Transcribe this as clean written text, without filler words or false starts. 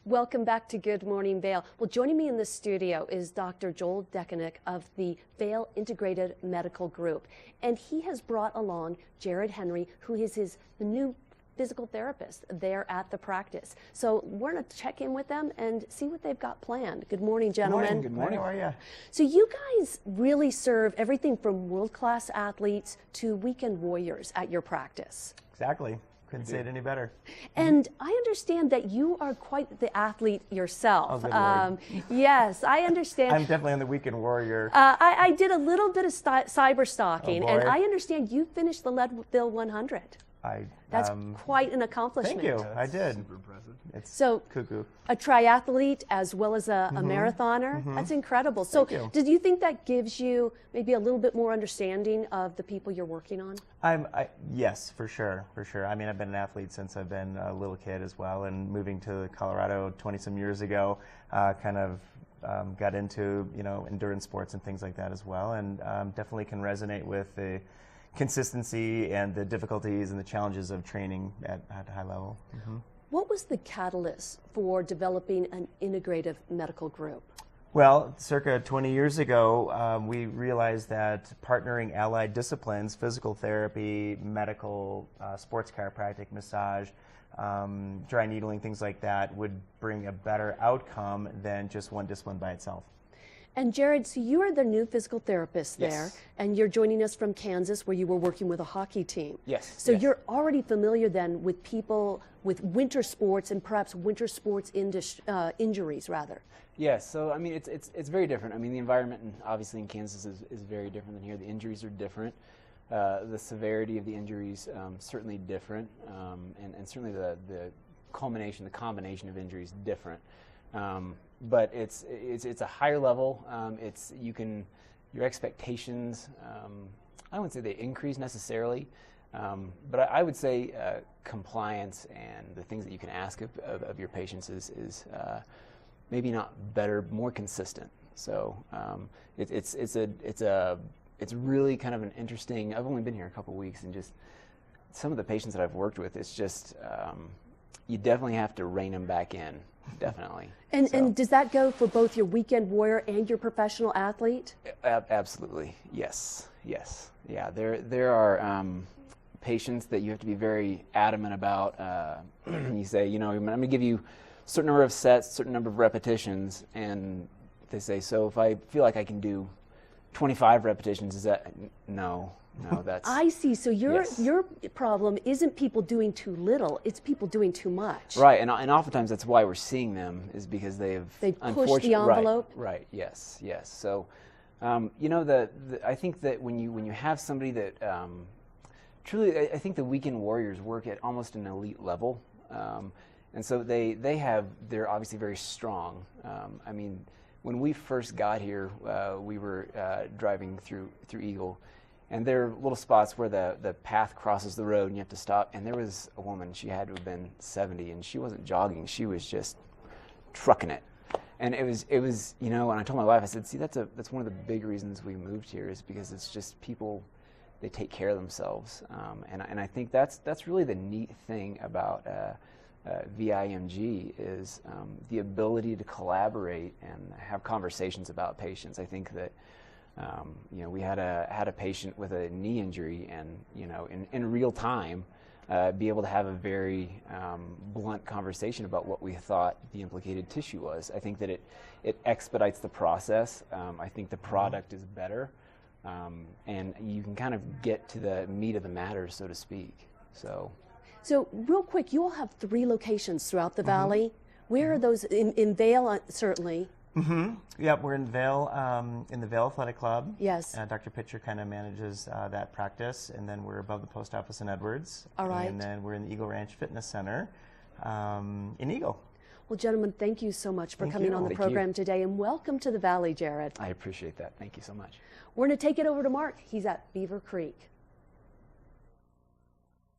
Welcome back to Good Morning Vail. Well, joining me in the studio is Dr. Jarod Dekanich of the Vail Integrative Medical Group. And he has brought along Jarod Henry, who is the new physical therapist there at the practice. So we're going to check in with them and see what they've got planned. Good morning, gentlemen. Good morning. How are you? So you guys really serve everything from world-class athletes to weekend warriors at your practice. Exactly. Couldn't say it any better. And I understand that you are quite the athlete yourself. Oh, good Lord. Yes, I understand. I'm definitely on the weekend warrior. I did a little bit of cyber stalking, Oh, and boy. I understand you finished the Leadville 100. That's quite an accomplishment. Thank you. I did. Super impressive. It's So cuckoo. a triathlete as well as a marathoner. That's incredible. So Thank you. did you think that gives you maybe a little bit more understanding of the people you're working on? Yes, for sure. I mean, I've been an athlete since I've been a little kid as well, and moving to Colorado 20-some years ago, kind of got into endurance sports and things like that as well, and definitely can resonate with the consistency and the difficulties and the challenges of training at a high level. What was the catalyst for developing an integrative medical group? Well, circa 20 years ago, we realized that partnering allied disciplines, physical therapy, medical, sports chiropractic, massage, dry needling, things like that, would bring a better outcome than just one discipline by itself. And Jarod, so you are the new physical therapist there, Yes. and you're joining us from Kansas where you were working with a hockey team. Yes. So yes. you're already familiar then with people with winter sports and perhaps winter sports injuries rather. Yes, so I mean it's very different. I mean the environment obviously in Kansas is very different than here. The injuries are different. The severity of the injuries certainly different, and certainly the combination of injuries different. But it's a higher level. Your expectations. I wouldn't say they increase necessarily, but I would say compliance and the things that you can ask of your patients is maybe not better, more consistent. So it's really kind of an interesting. I've only been here a couple of weeks, and just some of the patients that I've worked with, it's just you definitely have to rein them back in. Definitely. And does that go for both your weekend warrior and your professional athlete? Absolutely. Yes. Yeah. There are patients that you have to be very adamant about. You say, I'm going to give you a certain number of sets, certain number of repetitions, and they say, so if I feel like I can do 25 repetitions, is that no? That's. I see. So Yes. your problem isn't people doing too little; it's people doing too much. Right, and oftentimes that's why we're seeing them is because they've pushed the envelope. Right. Yes. So, I think that when you have somebody that truly, I think the weekend warriors work at almost an elite level, and so they're obviously very strong. I mean, when we first got here, we were driving through Eagle. And there are little spots where the path crosses the road and you have to stop. And there was a woman, she had to have been 70, and she wasn't jogging, she was just trucking it. And it was, and I told my wife, I said, see, that's one of the big reasons we moved here, is because it's just people, they take care of themselves. And I think that's really the neat thing about VIMG is the ability to collaborate and have conversations about patients. I think that we had a patient with a knee injury, and in real time, be able to have a very blunt conversation about what we thought the implicated tissue was. I think that it expedites the process. I think the product is better, and you can kind of get to the meat of the matter, so to speak. So real quick, you all have 3 locations throughout the valley. Where are those? In Vail, certainly. Yeah, we're in Vail, in the Vail Athletic Club. Yes. Dr. Pitcher kind of manages that practice, and then we're above the post office in Edwards. All right. And then we're in the Eagle Ranch Fitness Center in Eagle. Well, gentlemen, thank you so much for coming on the Thank program you. today, and welcome to the Valley, Jarod. I appreciate that. Thank you so much. We're going to take it over to Mark. He's at Beaver Creek.